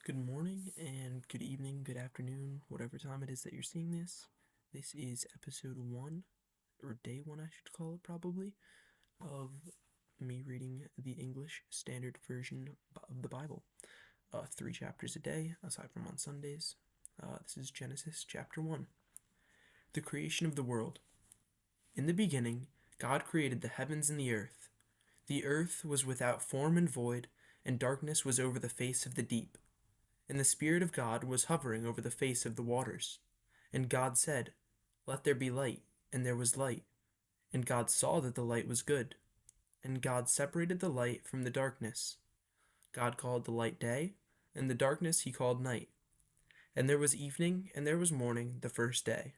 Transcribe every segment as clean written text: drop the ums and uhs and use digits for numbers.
Good morning and good evening, good afternoon, whatever time it is that you're seeing this. This is episode 1, or day 1 I should call it probably, of me reading the English Standard Version of the Bible. 3 chapters a day, aside from on Sundays. This is Genesis chapter 1. The creation of the world. In the beginning, God created the heavens and the earth. The earth was without form and void, and darkness was over the face of the deep. And the Spirit of God was hovering over the face of the waters. And God said, "Let there be light," and there was light. And God saw that the light was good. And God separated the light from the darkness. God called the light day, and the darkness he called night. And there was evening, and there was morning, the first day.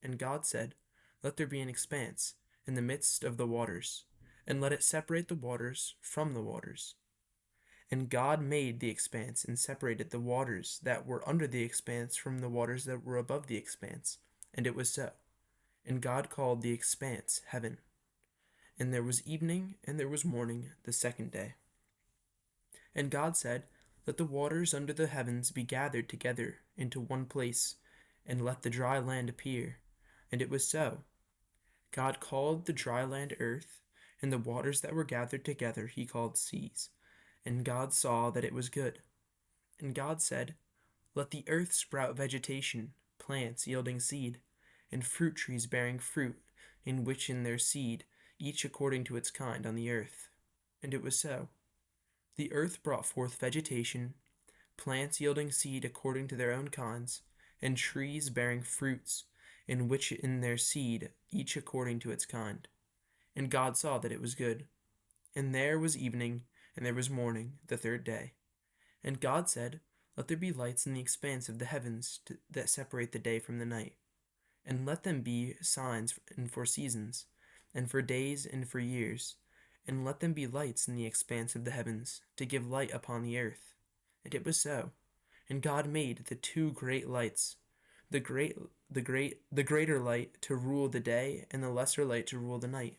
And God said, "Let there be an expanse in the midst of the waters, and let it separate the waters from the waters." And God made the expanse and separated the waters that were under the expanse from the waters that were above the expanse. And it was so. And God called the expanse heaven. And there was evening and there was morning the second day. And God said, "Let the waters under the heavens be gathered together into one place, and let the dry land appear." And it was so. God called the dry land earth, and the waters that were gathered together he called seas. And God saw that it was good. And God said, "Let the earth sprout vegetation, plants yielding seed, and fruit trees bearing fruit, in which in their seed, each according to its kind on the earth." And it was so. The earth brought forth vegetation, plants yielding seed according to their own kinds, and trees bearing fruits, in which in their seed, each according to its kind. And God saw that it was good. And there was evening, and there was morning, the third day. And God said, "Let there be lights in the expanse of the heavens that separate the day from the night. And let them be signs and for seasons, and for days and for years. And let them be lights in the expanse of the heavens, to give light upon the earth." And it was so. And God made the two great lights, the greater light to rule the day, and the lesser light to rule the night,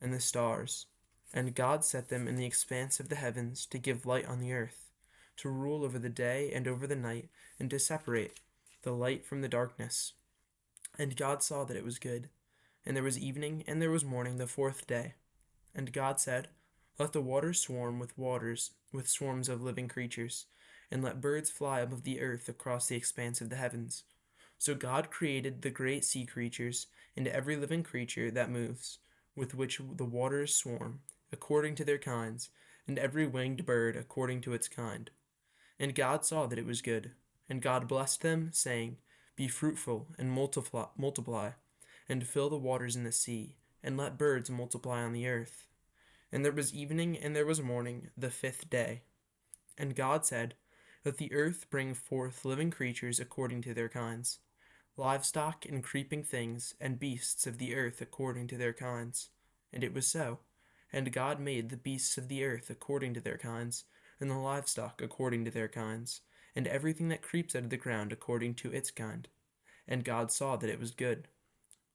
and the stars. And God set them in the expanse of the heavens to give light on the earth, to rule over the day and over the night, and to separate the light from the darkness. And God saw that it was good. And there was evening and there was morning the fourth day. And God said, "Let the waters swarm with swarms of living creatures, and let birds fly above the earth across the expanse of the heavens." So God created the great sea creatures, and every living creature that moves, with which the waters swarm, according to their kinds, and every winged bird according to its kind. And God saw that it was good. And God blessed them, saying, "Be fruitful and multiply, and fill the waters in the sea, and let birds multiply on the earth." And there was evening and there was morning, the fifth day. And God said, "Let the earth bring forth living creatures according to their kinds, livestock and creeping things, and beasts of the earth according to their kinds." And it was so. And God made the beasts of the earth according to their kinds, and the livestock according to their kinds, and everything that creeps out of the ground according to its kind. And God saw that it was good.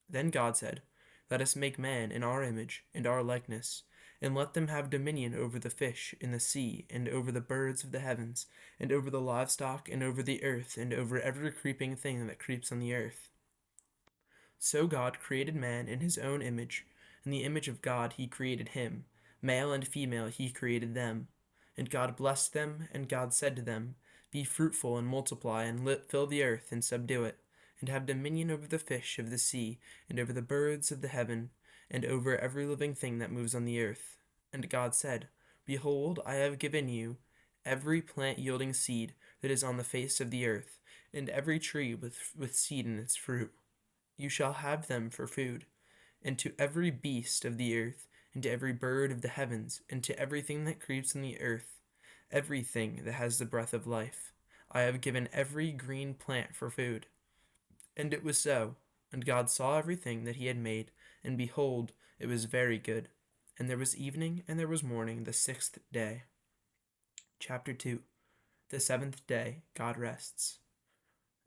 Then God said, "Let us make man in our image and our likeness, and let them have dominion over the fish in the sea, and over the birds of the heavens, and over the livestock, and over the earth, and over every creeping thing that creeps on the earth." So God created man in his own image. In the image of God he created him. Male and female he created them. And God blessed them, and God said to them, "Be fruitful and multiply, and fill the earth and subdue it, and have dominion over the fish of the sea, and over the birds of the heaven, and over every living thing that moves on the earth." And God said, "Behold, I have given you every plant yielding seed that is on the face of the earth, and every tree with seed in its fruit. You shall have them for food. And to every beast of the earth, and to every bird of the heavens, and to everything that creeps on the earth, everything that has the breath of life, I have given every green plant for food." And it was so. And God saw everything that he had made, and behold, it was very good. And there was evening and there was morning the sixth day. Chapter 2. The seventh day God rests.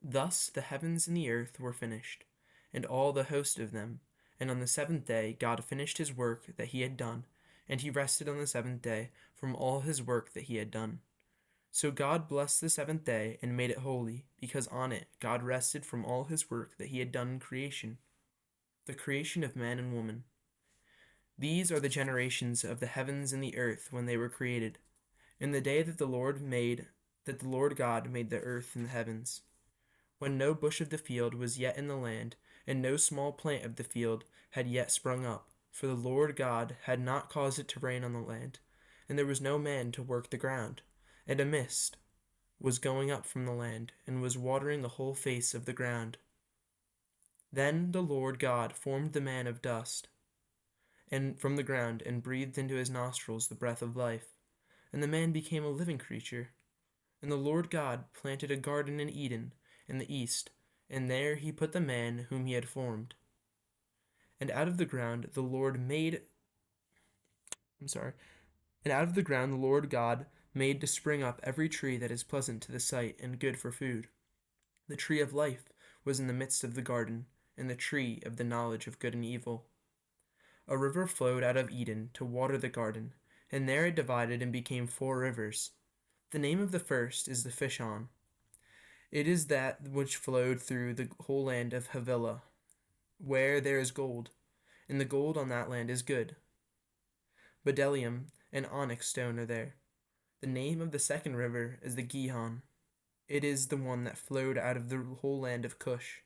Thus the heavens and the earth were finished, and all the host of them. And on the seventh day God finished his work that he had done, and he rested on the seventh day from all his work that he had done. So God blessed the seventh day and made it holy, because on it God rested from all his work that he had done in creation, the creation of man and woman. These are the generations of the heavens and the earth when they were created, in the day that the Lord God made the earth and the heavens, when no bush of the field was yet in the land, and no small plant of the field had yet sprung up, for the Lord God had not caused it to rain on the land, and there was no man to work the ground. And a mist was going up from the land, and was watering the whole face of the ground. Then the Lord God formed the man of dust, and from the ground, and breathed into his nostrils the breath of life, and the man became a living creature. And the Lord God planted a garden in Eden, in the east, and there he put the man whom he had formed. And out of the ground the Lord made I'm sorry, and out of the ground the Lord God made to spring up every tree that is pleasant to the sight and good for food. The tree of life was in the midst of the garden, and the tree of the knowledge of good and evil. A river flowed out of Eden to water the garden, and there it divided and became 4 rivers. The name of the first is the Fishon. It is that which flowed through the whole land of Havilah, where there is gold, and the gold on that land is good. Bdellium and onyx stone are there. The name of the second river is the Gihon. It is the one that flowed out of the whole land of Cush.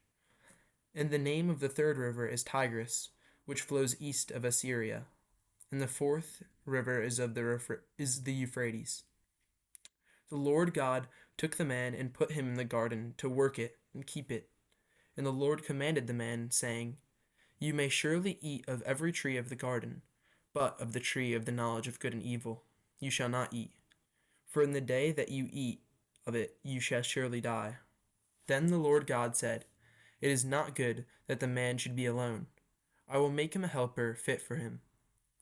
And the name of the third river is Tigris, which flows east of Assyria. And the fourth river is the Euphrates. The Lord God took the man and put him in the garden to work it and keep it. And the Lord commanded the man, saying, You may surely eat of every tree of the garden, but of the tree of the knowledge of good and evil you shall not eat. For in the day that you eat of it you shall surely die. Then the Lord God said, It is not good that the man should be alone. I will make him a helper fit for him.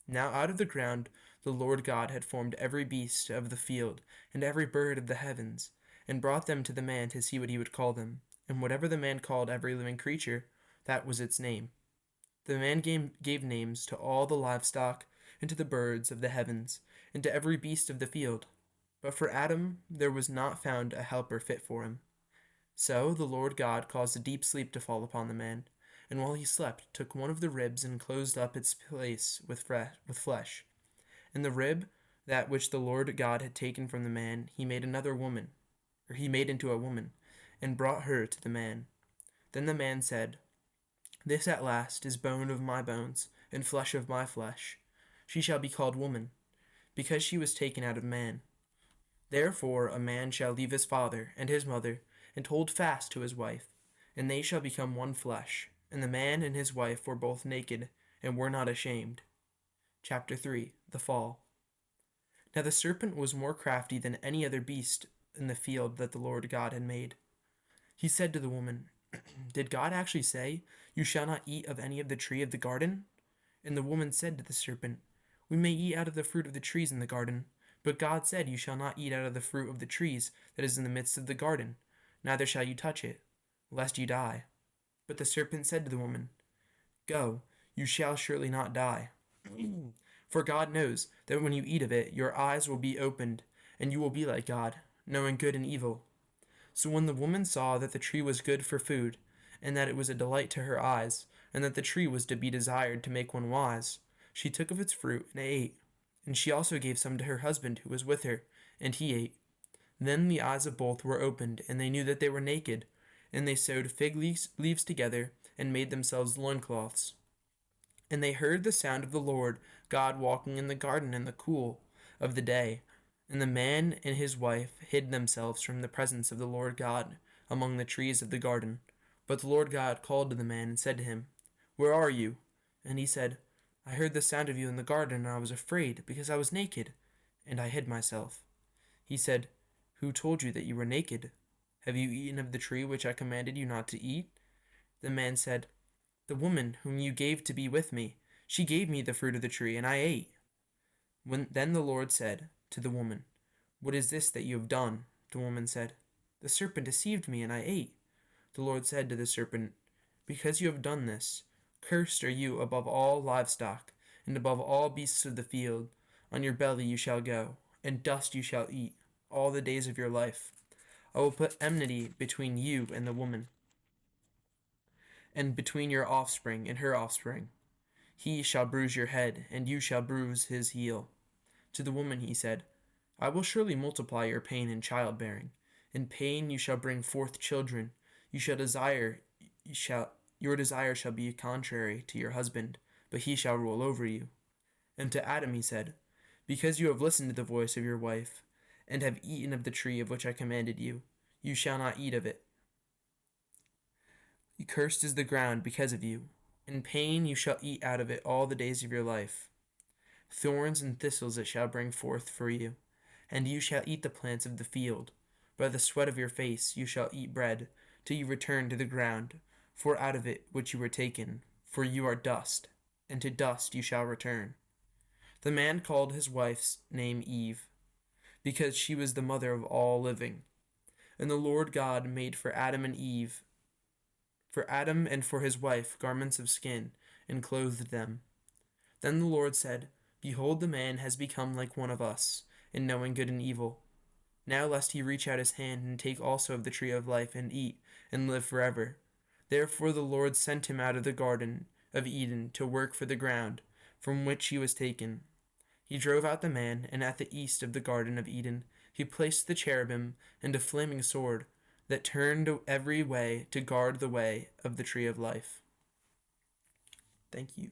Now out of the ground the Lord God had formed every beast of the field and every bird of the heavens, and brought them to the man to see what he would call them. And whatever the man called every living creature, that was its name. The man gave names to all the livestock, and to the birds of the heavens, and to every beast of the field. But for Adam there was not found a helper fit for him. So the Lord God caused a deep sleep to fall upon the man, and while he slept took one of the ribs and closed up its place with flesh. And the rib, that which the Lord God had taken from the man, he made into a woman, and brought her to the man. Then the man said, This at last is bone of my bones, and flesh of my flesh. She shall be called woman, because she was taken out of man. Therefore a man shall leave his father and his mother, and hold fast to his wife, and they shall become one flesh. And the man and his wife were both naked, and were not ashamed. Chapter 3. The Fall. Now the serpent was more crafty than any other beast in the field that the Lord God had made. He said to the woman, Did God actually say, You shall not eat of any of the tree of the garden? And the woman said to the serpent, We may eat out of the fruit of the trees in the garden, but God said, You shall not eat out of the fruit of the trees that is in the midst of the garden, neither shall you touch it, lest you die. But the serpent said to the woman, Go, you shall surely not die. For God knows that when you eat of it, your eyes will be opened, and you will be like God, knowing good and evil. So when the woman saw that the tree was good for food, and that it was a delight to her eyes, and that the tree was to be desired to make one wise, she took of its fruit and ate. And she also gave some to her husband who was with her, and he ate. Then the eyes of both were opened, and they knew that they were naked. And they sewed fig leaves together, and made themselves loincloths. And they heard the sound of the Lord God walking in the garden in the cool of the day. And the man and his wife hid themselves from the presence of the Lord God among the trees of the garden. But the Lord God called to the man and said to him, Where are you? And he said, I heard the sound of you in the garden, and I was afraid, because I was naked, and I hid myself. He said, Who told you that you were naked? Have you eaten of the tree which I commanded you not to eat? The man said, The woman whom you gave to be with me, she gave me the fruit of the tree, and I ate. Then the Lord said to the woman, What is this that you have done? The woman said, The serpent deceived me, and I ate. The Lord said to the serpent, Because you have done this, cursed are you above all livestock, and above all beasts of the field. On your belly you shall go, and dust you shall eat all the days of your life. I will put enmity between you and the woman, and between your offspring and her offspring. He shall bruise your head, and you shall bruise his heel. To the woman he said, I will surely multiply your pain in childbearing. In pain you shall bring forth children. Your desire shall be contrary to your husband, but he shall rule over you. And to Adam he said, Because you have listened to the voice of your wife, and have eaten of the tree of which I commanded you, you shall not eat of it. Cursed is the ground because of you. In pain you shall eat out of it all the days of your life. Thorns and thistles it shall bring forth for you, and you shall eat the plants of the field. By the sweat of your face you shall eat bread, till you return to the ground, for out of it which you were taken, for you are dust, and to dust you shall return. The man called his wife's name Eve, because she was the mother of all living. And the Lord God made for Adam and for his wife garments of skin, and clothed them. Then the Lord said, Behold, the man has become like one of us, in knowing good and evil. Now lest he reach out his hand and take also of the tree of life and eat, and live forever. Therefore the Lord sent him out of the garden of Eden to work for the ground, from which he was taken. He drove out the man, and at the east of the garden of Eden he placed the cherubim and a flaming sword, that turned every way to guard the way of the tree of life. Thank you.